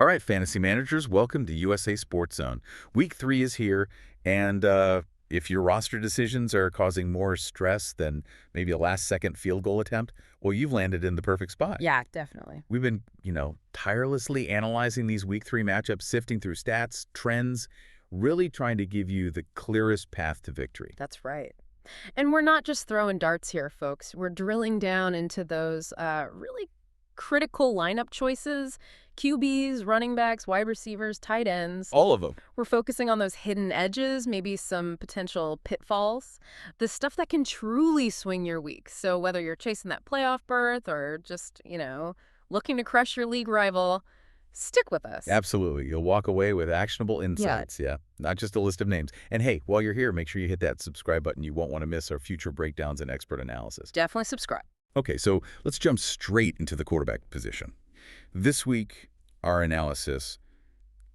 right, fantasy managers, welcome to USA Sports Zone. Week 3 is here, and if your roster decisions are causing more stress than maybe a last-second field goal attempt, well, you've landed in the perfect spot. Yeah, definitely. We've been, tirelessly analyzing these Week 3 matchups, sifting through stats, trends, really trying to give you the clearest path to victory. That's right. And we're not just throwing darts here, folks. We're drilling down into those really critical lineup choices, QBs, running backs, wide receivers, tight ends. All of them. We're focusing on those hidden edges, maybe some potential pitfalls, the stuff that can truly swing your week. So whether you're chasing that playoff berth or just, looking to crush your league rival, stick with us. Absolutely. You'll walk away with actionable insights. Yeah. Not just a list of names. And hey, while you're here, make sure you hit that subscribe button. You won't want to miss our future breakdowns and expert analysis. Definitely subscribe. Okay, so let's jump straight into the quarterback position. This week, our analysis,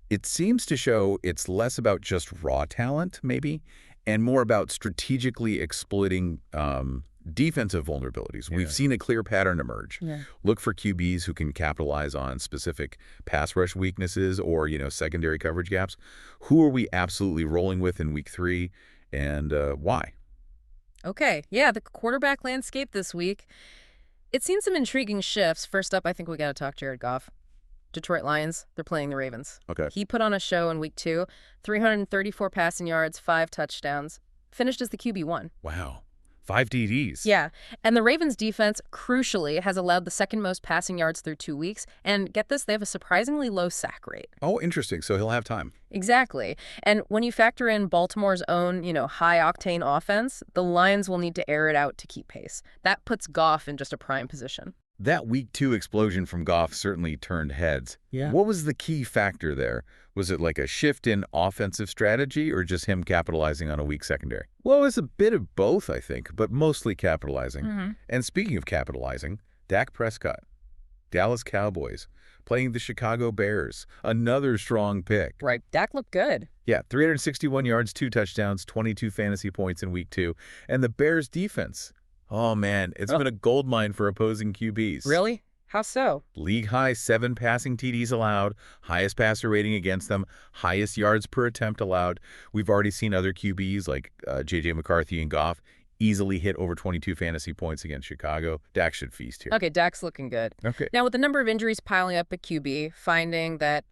it seems to show it's less about just raw talent, maybe, and more about strategically exploiting defensive vulnerabilities. Yeah. We've seen a clear pattern emerge. Yeah. Look for QBs who can capitalize on specific pass rush weaknesses or, secondary coverage gaps. Who are we absolutely rolling with in Week 3, and why? Okay, yeah, the quarterback landscape this week, it's seen some intriguing shifts. First up, I think we got to talk Jared Goff. Detroit Lions, they're playing the Ravens. Okay. He put on a show in Week 2, 334 passing yards, 5 touchdowns, finished as the QB1. Wow. 5 TDs. Yeah, and the Ravens defense, crucially, has allowed the second most passing yards through 2 weeks, and get this, they have a surprisingly low sack rate. Oh, interesting. So he'll have time. Exactly. And when you factor in Baltimore's own, high-octane offense, the Lions will need to air it out to keep pace. That puts Goff in just a prime position. That Week 2 explosion from Goff certainly turned heads. Yeah. What was the key factor there? Was it like a shift in offensive strategy or just him capitalizing on a weak secondary? Well, it was a bit of both, I think, but mostly capitalizing. And speaking of capitalizing, Dak Prescott, Dallas Cowboys, playing the Chicago Bears, another strong pick. Right. Dak looked good. Yeah, 361 yards, 2 touchdowns, 22 fantasy points in Week 2. And the Bears defense, oh man, it's been a goldmine for opposing QBs. Really? How so? League high 7 passing TDs allowed, highest passer rating against them, highest yards per attempt allowed. We've already seen other QBs like J.J. McCarthy and Goff easily hit over 22 fantasy points against Chicago. Dak should feast here. Okay, Dak's looking good. Okay. Now, with the number of injuries piling up at QB, finding that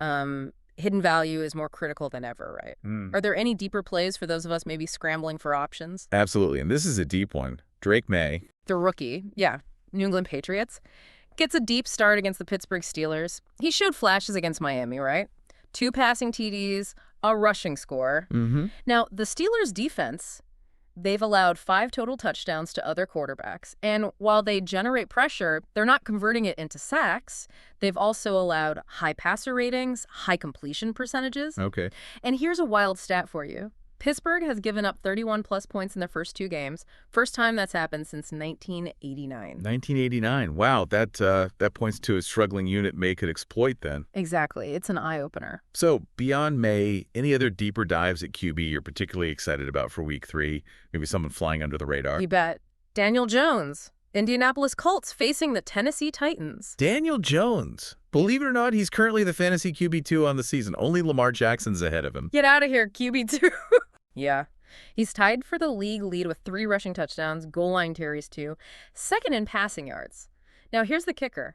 hidden value is more critical than ever, right? Are there any deeper plays for those of us maybe scrambling for options? Absolutely, and this is a deep one. Drake May. The rookie, New England Patriots, gets a deep start against the Pittsburgh Steelers. He showed flashes against Miami, right? 2 passing TDs, a rushing score. Now, the Steelers' defense, they've allowed 5 total touchdowns to other quarterbacks. And while they generate pressure, they're not converting it into sacks. They've also allowed high passer ratings, high completion percentages. Okay. And here's a wild stat for you. Pittsburgh has given up 31-plus points in their first 2 games. First time that's happened since 1989. 1989. Wow, that points to a struggling unit May could exploit then. Exactly. It's an eye-opener. So, beyond May, any other deeper dives at QB you're particularly excited about for Week 3? Maybe someone flying under the radar? You bet. Daniel Jones, Indianapolis Colts facing the Tennessee Titans. Daniel Jones. Believe it or not, he's currently the fantasy QB2 on the season. Only Lamar Jackson's ahead of him. Get out of here, QB2. Yeah. He's tied for the league lead with 3 rushing touchdowns, goal line carries 2, second in passing yards. Now, here's the kicker.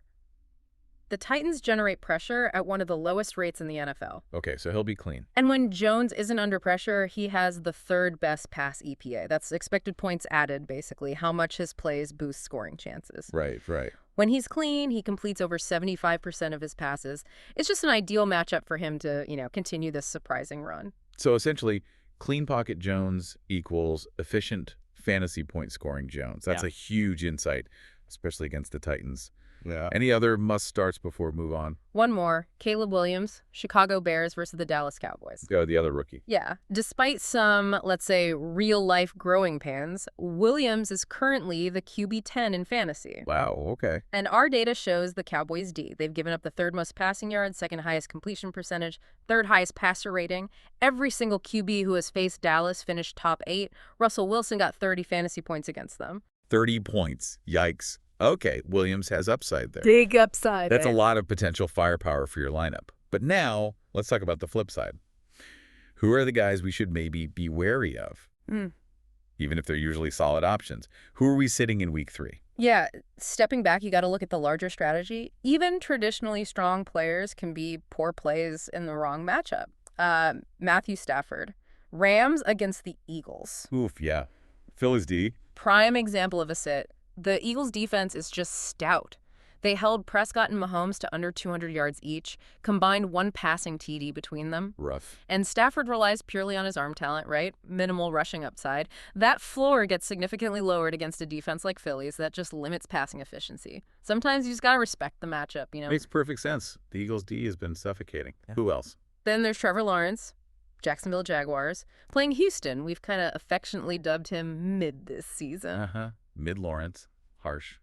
The Titans generate pressure at one of the lowest rates in the NFL. Okay, so he'll be clean. And when Jones isn't under pressure, he has the 3rd best pass EPA. That's expected points added, basically, how much his plays boost scoring chances. Right. When he's clean, he completes over 75% of his passes. It's just an ideal matchup for him to, continue this surprising run. So essentially, clean pocket Jones equals efficient fantasy point scoring Jones. That's a huge insight, especially against the Titans. Yeah. Any other must starts before we move on? One more, Caleb Williams, Chicago Bears versus the Dallas Cowboys. The other rookie. Yeah. Despite some, let's say, real-life growing pains, Williams is currently the QB10 in fantasy. Wow, okay. And our data shows the Cowboys D. They've given up the 3rd most passing yards, 2nd highest completion percentage, 3rd highest passer rating. Every single QB who has faced Dallas finished top 8. Russell Wilson got 30 fantasy points against them. 30 points. Yikes. Okay, Williams has upside there. Big upside. That's a lot of potential firepower for your lineup. But now, let's talk about the flip side. Who are the guys we should maybe be wary of? Even if they're usually solid options. Who are we sitting in week 3? Yeah, stepping back, you got to look at the larger strategy. Even traditionally strong players can be poor plays in the wrong matchup. Matthew Stafford, Rams against the Eagles. Oof, yeah. Phillies D. Prime example of a sit. The Eagles' defense is just stout. They held Prescott and Mahomes to under 200 yards each, combined 1 passing TD between them. Rough. And Stafford relies purely on his arm talent, right? Minimal rushing upside. That floor gets significantly lowered against a defense like Philly's that just limits passing efficiency. Sometimes you just got to respect the matchup, you know? Makes perfect sense. The Eagles' D has been suffocating. Yeah. Who else? Then there's Trevor Lawrence, Jacksonville Jaguars, playing Houston. We've kind of affectionately dubbed him mid this season. Mid-Lawrence. Harsh.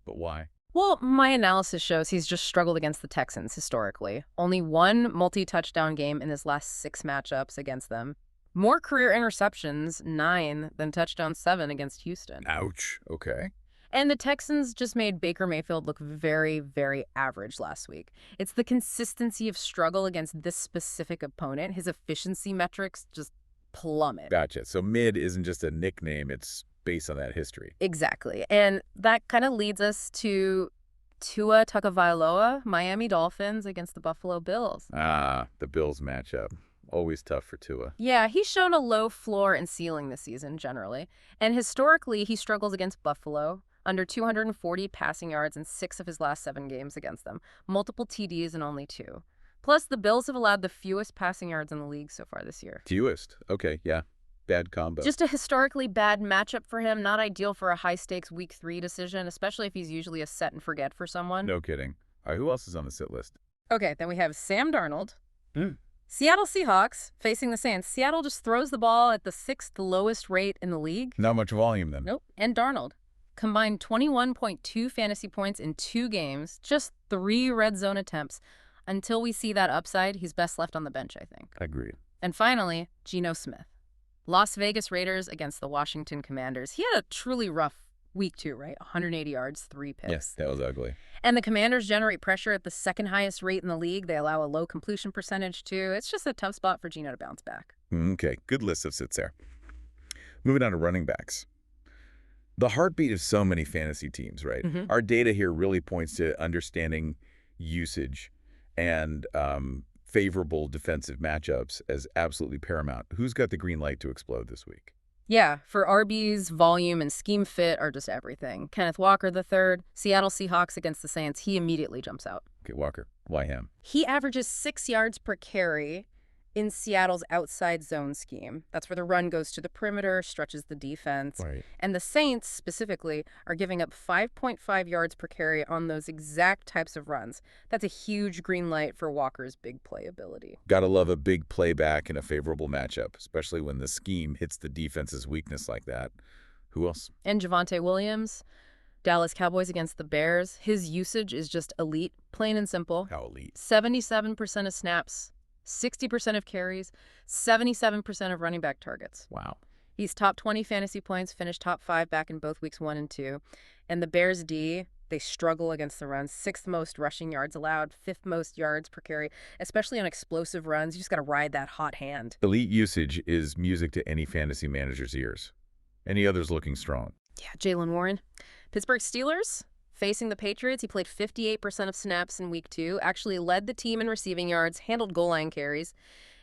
But why? Well, my analysis shows he's just struggled against the Texans historically. Only 1 multi-touchdown game in his last 6 matchups against them. More career interceptions, 9, than touchdown 7 against Houston. Ouch. Okay. And the Texans just made Baker Mayfield look very, very average last week. It's the consistency of struggle against this specific opponent. His efficiency metrics just plummet. Gotcha. So mid isn't just a nickname, it's based on that history. Exactly. And that kind of leads us to Tua Tagovailoa, Miami Dolphins against the Buffalo Bills. The Bills matchup. Always tough for Tua. Yeah, he's shown a low floor and ceiling this season, generally. And historically, he struggles against Buffalo, under 240 passing yards in 6 of his last 7 games against them. Multiple TDs in only 2. Plus, the Bills have allowed the fewest passing yards in the league so far this year. Fewest? Okay, yeah. Bad combo. Just a historically bad matchup for him. Not ideal for a high-stakes Week 3 decision, especially if he's usually a set and forget for someone. No kidding. All right, who else is on the sit list? Okay, then we have Sam Darnold. Seattle Seahawks facing the Saints. Seattle just throws the ball at the 6th lowest rate in the league. Not much volume then. Nope. And Darnold combined 21.2 fantasy points in 2 games, just 3 red zone attempts. Until we see that upside, he's best left on the bench, I think. Agreed. And finally, Geno Smith. Las Vegas Raiders against the Washington Commanders. He had a truly rough week 2, right? 180 yards, 3 picks. Yes, that was ugly. And the Commanders generate pressure at the 2nd highest rate in the league. They allow a low completion percentage, too. It's just a tough spot for Geno to bounce back. Okay, good list of sits there. Moving on to running backs. The heartbeat of so many fantasy teams, right? Our data here really points to understanding usage and favorable defensive matchups as absolutely paramount. Who's got the green light to explode this week? Yeah, for RBs, volume and scheme fit are just everything. Kenneth Walker III, Seattle Seahawks against the Saints, he immediately jumps out. Okay, Walker. Why him? He averages 6 yards per carry in Seattle's outside zone scheme. That's where the run goes to the perimeter, stretches the defense. Right. And the Saints, specifically, are giving up 5.5 yards per carry on those exact types of runs. That's a huge green light for Walker's big play ability. Gotta love a big playback in a favorable matchup, especially when the scheme hits the defense's weakness like that. Who else? And Javonte Williams, Dallas Cowboys against the Bears. His usage is just elite, plain and simple. How elite? 77% of snaps, 60% of carries, 77% of running back targets. Wow. He's top 20 fantasy points, finished top 5 back in both weeks 1 and 2. And the Bears D, they struggle against the run. 6th most rushing yards allowed, 5th most yards per carry, especially on explosive runs. You just got to ride that hot hand. Elite usage is music to any fantasy manager's ears. Any others looking strong? Yeah, Jaylen Warren. Pittsburgh Steelers. Facing the Patriots, he played 58% of snaps in week 2, actually led the team in receiving yards, handled goal line carries.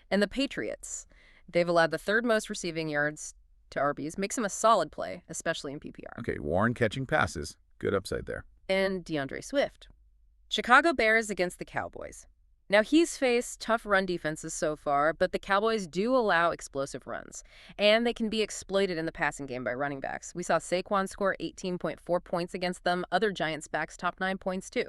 And the Patriots, they've allowed the 3rd most receiving yards to RBs, makes him a solid play, especially in PPR. Okay, Warren catching passes. Good upside there. And DeAndre Swift. Chicago Bears against the Cowboys. Now, he's faced tough run defenses so far, but the Cowboys do allow explosive runs, and they can be exploited in the passing game by running backs. We saw Saquon score 18.4 points against them. Other Giants backs top 9 points, too.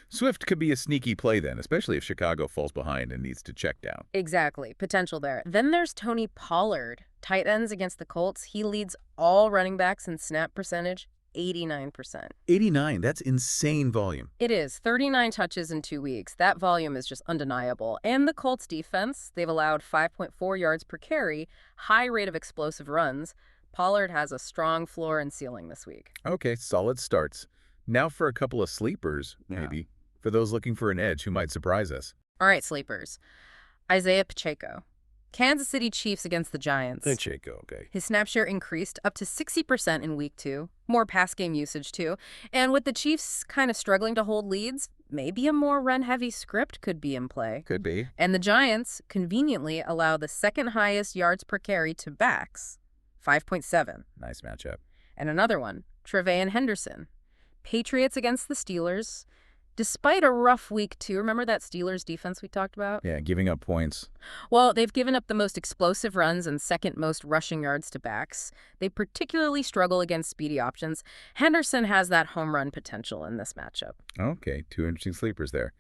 Swift could be a sneaky play then, especially if Chicago falls behind and needs to check down. Exactly. Potential there. Then there's Tony Pollard. Tight ends against the Colts. He leads all running backs in snap percentage. 89%. 89, that's insane volume. It is. 39 touches in 2 weeks. That volume is just undeniable. And the Colts defense, they've allowed 5.4 yards per carry, high rate of explosive runs. Pollard has a strong floor and ceiling this week. Okay, solid starts. Now for a couple of sleepers, maybe, for those looking for an edge who might surprise us. All right, sleepers. Isaiah Pacheco. Kansas City Chiefs against the Giants. Pacheco, okay. His snap share increased up to 60% in week 2. More pass game usage, too. And with the Chiefs kind of struggling to hold leads, maybe a more run-heavy script could be in play. Could be. And the Giants conveniently allow the second highest yards per carry to backs, 5.7. Nice matchup. And another one, Trevayon Henderson. Patriots against the Steelers. Despite a rough week 2, remember that Steelers defense we talked about? Yeah, giving up points. Well, they've given up the most explosive runs and second most rushing yards to backs. They particularly struggle against speedy options. Henderson has that home run potential in this matchup. Okay, 2 interesting sleepers there.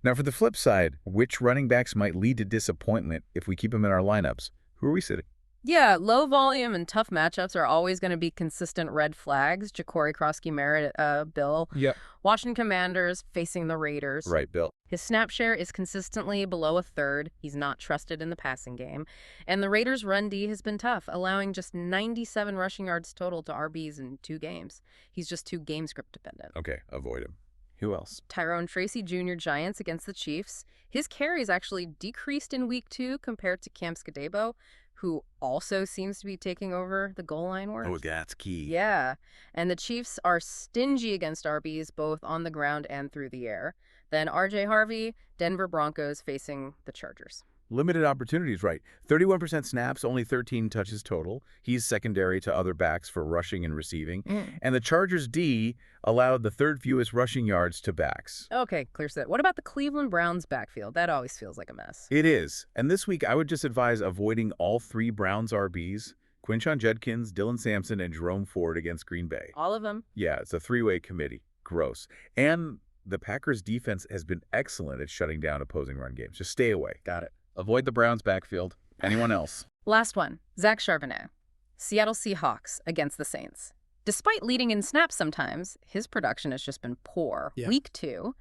Now, for the flip side, which running backs might lead to disappointment if we keep them in our lineups? Who are we sitting? Yeah, low volume and tough matchups are always going to be consistent red flags. Ja'Cory Krosky-Merritt, Bill. Yep. Washington Commanders facing the Raiders. Right, Bill. His snap share is consistently below a third. He's not trusted in the passing game. And the Raiders' run D has been tough, allowing just 97 rushing yards total to RBs in 2 games. He's just too game script dependent. Okay, avoid him. Who else? Tyrone Tracy Jr. Giants against the Chiefs. His carries actually decreased in week 2 compared to Cam Skadebo, who also seems to be taking over the goal line work. Oh, that's key. Yeah, and the Chiefs are stingy against RBs both on the ground and through the air. Then R.J. Harvey, Denver Broncos facing the Chargers. Limited opportunities, right. 31% snaps, only 13 touches total. He's secondary to other backs for rushing and receiving. And the Chargers D allowed the 3rd fewest rushing yards to backs. Okay, clear set. What about the Cleveland Browns backfield? That always feels like a mess. It is. And this week, I would just advise avoiding all 3 Browns RBs, Quinshon Judkins, Dylan Sampson, and Jerome Ford against Green Bay. All of them? Yeah, it's a 3-way committee. Gross. And the Packers' defense has been excellent at shutting down opposing run games. Just stay away. Got it. Avoid the Browns backfield. Anyone else? Last one, Zach Charbonnet. Seattle Seahawks against the Saints. Despite leading in snaps sometimes, his production has just been poor. Yeah. Week 2,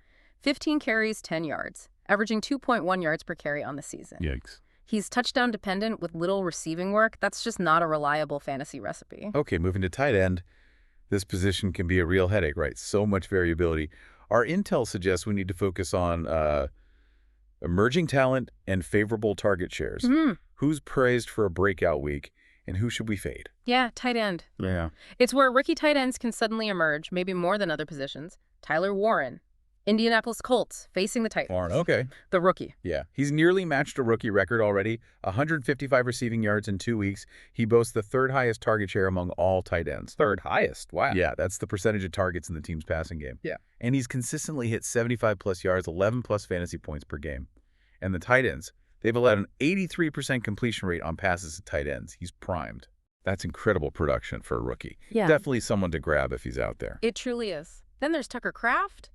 15 carries, 10 yards, averaging 2.1 yards per carry on the season. Yikes. He's touchdown dependent with little receiving work. That's just not a reliable fantasy recipe. Okay, moving to tight end. This position can be a real headache, right? So much variability. Our intel suggests we need to focus on emerging talent and favorable target shares. Who's praised for a breakout week, and who should we fade? Yeah, tight end. Yeah. It's where rookie tight ends can suddenly emerge, maybe more than other positions. Tyler Warren, Indianapolis Colts, facing the Titans. Warren, okay. The rookie. Yeah. He's nearly matched a rookie record already. 155 receiving yards in 2 weeks. He boasts the 3rd highest target share among all tight ends. 3rd highest? Wow. Yeah, that's the percentage of targets in the team's passing game. Yeah. And he's consistently hit 75-plus yards, 11-plus fantasy points per game. And the tight ends, they've allowed an 83% completion rate on passes to tight ends. He's primed. That's incredible production for a rookie. Yeah. Definitely someone to grab if he's out there. It truly is. Then there's Tucker Kraft.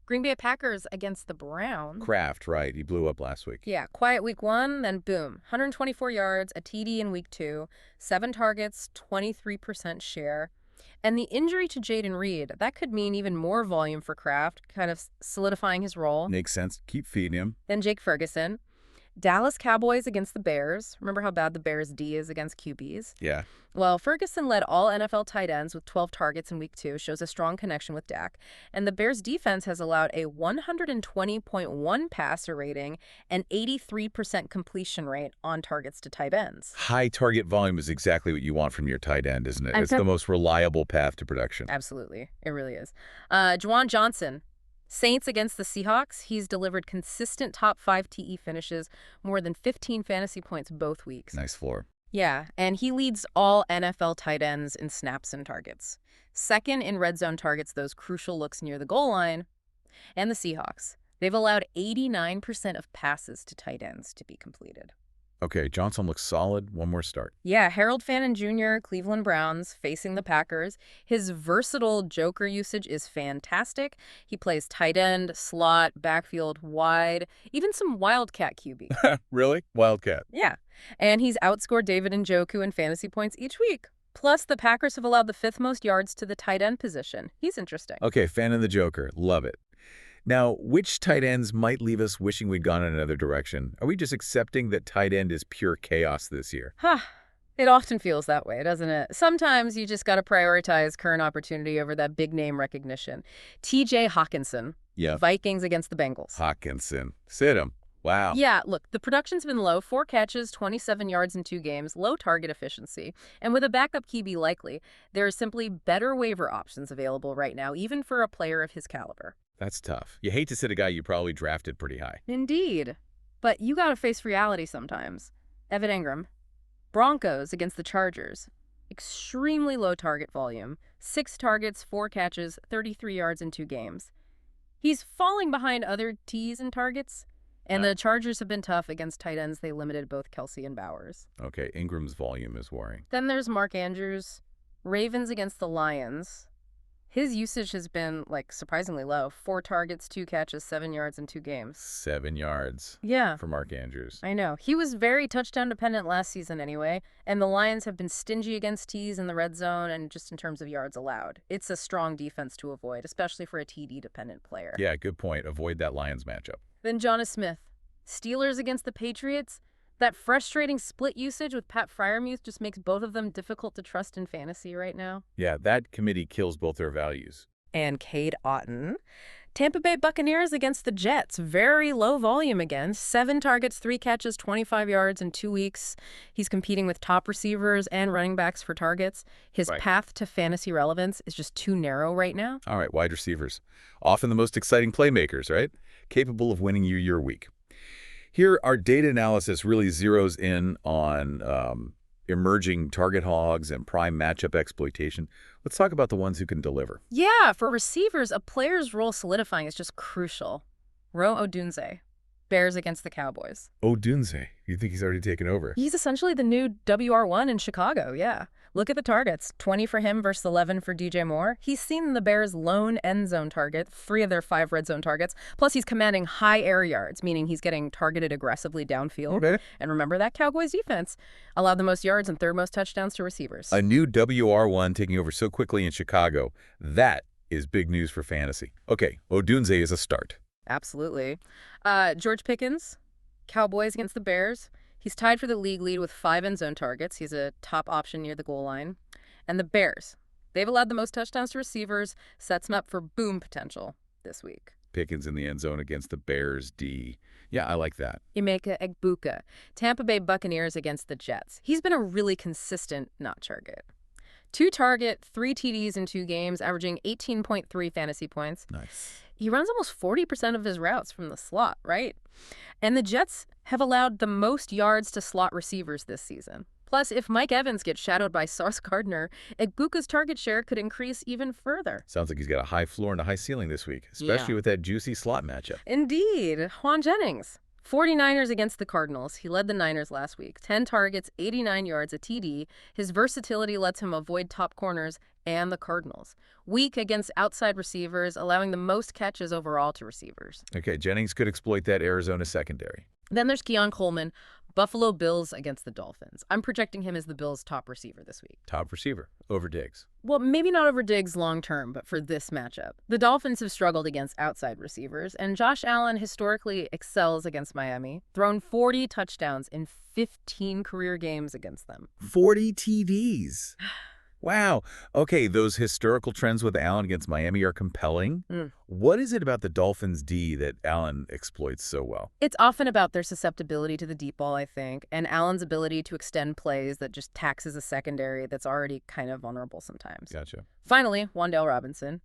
Green Bay Packers against the Browns. Kraft, right. He blew up last week. Yeah, quiet week 1, then boom. 124 yards, a TD in week 2, 7 targets, 23% share. And the injury to Jaden Reed, that could mean even more volume for Kraft, kind of solidifying his role. Makes sense. Keep feeding him. Then Jake Ferguson. Dallas Cowboys against the Bears. Remember how bad the Bears' D is against QBs? Yeah. Well, Ferguson led all NFL tight ends with 12 targets in week 2, shows a strong connection with Dak. And the Bears' defense has allowed a 120.1 passer rating and 83% completion rate on targets to tight ends. High target volume is exactly what you want from your tight end, isn't it? And It's the most reliable path to production. Absolutely. It really is. Juwan Johnson. Saints against the Seahawks, he's delivered consistent top 5 TE finishes, more than 15 fantasy points both weeks. Nice floor. Yeah, and he leads all NFL tight ends in snaps and targets. Second in red zone targets, those crucial looks near the goal line. And the Seahawks, they've allowed 89% of passes to tight ends to be completed. Okay, Johnson looks solid. One more start. Yeah, Harold Fannin Jr., Cleveland Browns, facing the Packers. His versatile joker usage is fantastic. He plays tight end, slot, backfield, wide, even some wildcat QB. Really? Wildcat. Yeah, and he's outscored David Njoku in fantasy points each week. Plus, the Packers have allowed the 5th most yards to the tight end position. He's interesting. Okay, fan of the Joker. Love it. Now, which tight ends might leave us wishing we'd gone in another direction? Are we just accepting that tight end is pure chaos this year? It often feels that way, doesn't it? Sometimes you just got to prioritize current opportunity over that big name recognition. TJ Hawkinson, Yeah. Vikings against the Bengals. Hawkinson. Sit him. Wow. Yeah, look, the production's been low. 4 catches, 27 yards in 2 games, low target efficiency. And with a backup QB likely, there are simply better waiver options available right now, even for a player of his caliber. That's tough. You hate to sit a guy you probably drafted pretty high. Indeed. But you gotta face reality sometimes. Evan Engram. Broncos against the Chargers. Extremely low target volume. 6 targets, 4 catches, 33 yards in 2 games. He's falling behind other T's and targets. And the Chargers have been tough against tight ends. They limited both Kelsey and Bowers. Okay, Ingram's volume is worrying. Then there's Mark Andrews. Ravens against the Lions. His usage has been, surprisingly low. 4 targets, 2 catches, 7 yards in 2 games. 7 yards. Yeah. For Mark Andrews. I know. He was very touchdown dependent last season anyway, and the Lions have been stingy against T's in the red zone and just in terms of yards allowed. It's a strong defense to avoid, especially for a TD-dependent player. Yeah, good point. Avoid that Lions matchup. Then Jonas Smith. Steelers against the Patriots. That frustrating split usage with Pat Freiermuth just makes both of them difficult to trust in fantasy right now. Yeah, that committee kills both their values. And Cade Otton. Tampa Bay Buccaneers against the Jets. Very low volume again. 7 targets, 3 catches, 25 yards in 2 weeks. He's competing with top receivers and running backs for targets. His path to fantasy relevance is just too narrow right now. All right, wide receivers. Often the most exciting playmakers, right? Capable of winning you your week. Here, our data analysis really zeroes in on emerging target hogs and prime matchup exploitation. Let's talk about the ones who can deliver. Yeah, for receivers, a player's role solidifying is just crucial. Ro Odunze, Bears against the Cowboys. Odunze, you think he's already taken over? He's essentially the new WR1 in Chicago, yeah. Look at the targets. 20 for him versus 11 for DJ Moore. He's seen the Bears' lone end zone target, 3 of their 5 red zone targets. Plus, he's commanding high air yards, meaning he's getting targeted aggressively downfield. Okay. And remember that Cowboys defense allowed the most yards and 3rd most touchdowns to receivers. A new WR1 taking over so quickly in Chicago. That is big news for fantasy. Okay, Odunze is a start. Absolutely. George Pickens, Cowboys against the Bears. He's tied for the league lead with 5 end zone targets. He's a top option near the goal line. And the Bears, they've allowed the most touchdowns to receivers, sets him up for boom potential this week. Pickens in the end zone against the Bears D. Yeah, I like that. Emeka Egbuka, Tampa Bay Buccaneers against the Jets. He's been a really consistent not target. 2 target, 3 TDs in 2 games, averaging 18.3 fantasy points. Nice. He runs almost 40% of his routes from the slot, right? And the Jets have allowed the most yards to slot receivers this season. Plus, if Mike Evans gets shadowed by Sauce Gardner, Egbuka's target share could increase even further. Sounds like he's got a high floor and a high ceiling this week, especially with that juicy slot matchup. Indeed. Juan Jennings. 49ers against the Cardinals. He led the Niners last week. 10 targets, 89 yards, a TD. His versatility lets him avoid top corners and the Cardinals. Weak against outside receivers, allowing the most catches overall to receivers. Okay, Jennings could exploit that Arizona secondary. Then there's Keon Coleman, Buffalo Bills against the Dolphins. I'm projecting him as the Bills' top receiver this week. Top receiver, over Diggs. Well, maybe not over Diggs long term, but for this matchup. The Dolphins have struggled against outside receivers, and Josh Allen historically excels against Miami, thrown 40 touchdowns in 15 career games against them. 40 TDs. Wow. Okay, those historical trends with Allen against Miami are compelling. What is it about the Dolphins' D that Allen exploits so well? It's often about their susceptibility to the deep ball, I think, and Allen's ability to extend plays that just taxes a secondary that's already kind of vulnerable sometimes. Gotcha. Finally, Wan'Dale Robinson.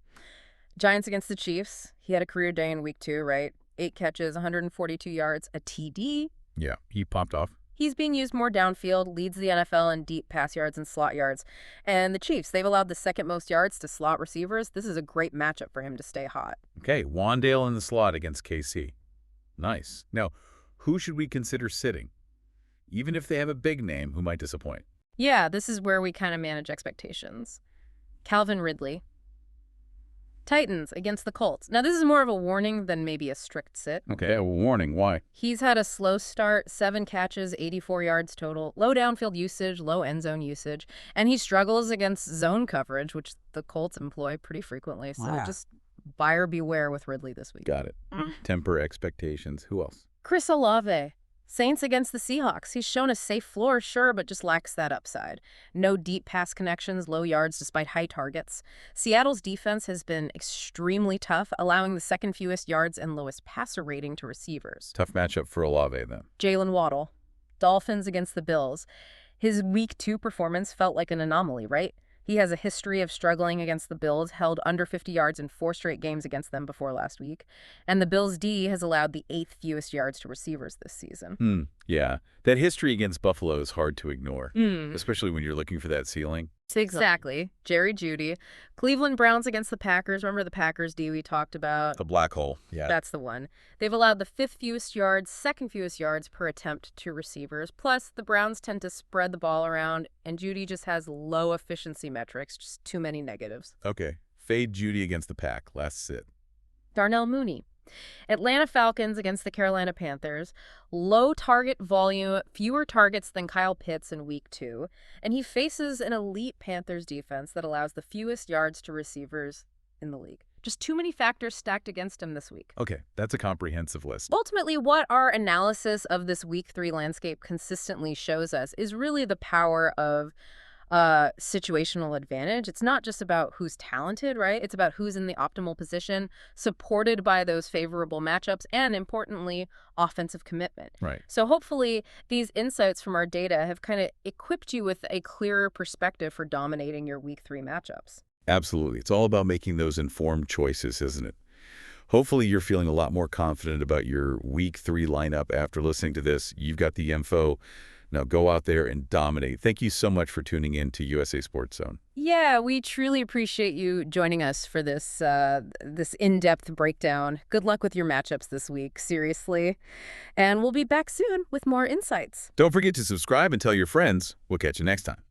Giants against the Chiefs. He had a career day in week 2, right? 8 catches, 142 yards, a TD. Yeah, he popped off. He's being used more downfield, leads the NFL in deep pass yards and slot yards. And the Chiefs, they've allowed the 2nd most yards to slot receivers. This is a great matchup for him to stay hot. Okay, Wan'Dale in the slot against KC. Nice. Now, who should we consider sitting? Even if they have a big name who might disappoint. Yeah, this is where we kind of manage expectations. Calvin Ridley. Titans against the Colts. Now, this is more of a warning than maybe a strict sit. Okay, a warning. Why? He's had a slow start, 7 catches, 84 yards total, low downfield usage, low end zone usage, and he struggles against zone coverage, which the Colts employ pretty frequently. So just buyer beware with Ridley this week. Got it. Temper expectations. Who else? Chris Olave, Saints against the Seahawks. He's shown a safe floor, sure, but just lacks that upside. No deep pass connections, low yards despite high targets. Seattle's defense has been extremely tough, allowing the second fewest yards and lowest passer rating to receivers. Tough matchup for Olave, then. Jalen Waddle. Dolphins against the Bills. His Week 2 performance felt like an anomaly, right? He has a history of struggling against the Bills, held under 50 yards in 4 straight games against them before last week. And the Bills' D has allowed the 8th fewest yards to receivers this season. Yeah. That history against Buffalo is hard to ignore, especially when you're looking for that ceiling. Exactly. Jerry Jeudy. Cleveland Browns against the Packers. Remember the Packers D we talked about? The black hole. Yeah. That's the one. They've allowed the 5th fewest yards, 2nd fewest yards per attempt to receivers. Plus, the Browns tend to spread the ball around, and Jeudy just has low efficiency metrics, just too many negatives. Okay. Fade Jeudy against the Pack. Last sit. Darnell Mooney. Atlanta Falcons against the Carolina Panthers. Low target volume, fewer targets than Kyle Pitts in Week 2. And he faces an elite Panthers defense that allows the fewest yards to receivers in the league. Just too many factors stacked against him this week. Okay, that's a comprehensive list. Ultimately, what our analysis of this Week 3 landscape consistently shows us is really the power of situational advantage. It's not just about who's talented, right? It's about who's in the optimal position, supported by those favorable matchups, and importantly, offensive commitment. Right. So hopefully these insights from our data have kind of equipped you with a clearer perspective for dominating your Week 3 matchups. Absolutely. It's all about making those informed choices, isn't it? Hopefully you're feeling a lot more confident about your Week 3 lineup after listening to this. You've got the info. Now go out there and dominate. Thank you so much for tuning in to USA Sports Zone. Yeah, we truly appreciate you joining us for this this in-depth breakdown. Good luck with your matchups this week, seriously. And we'll be back soon with more insights. Don't forget to subscribe and tell your friends. We'll catch you next time.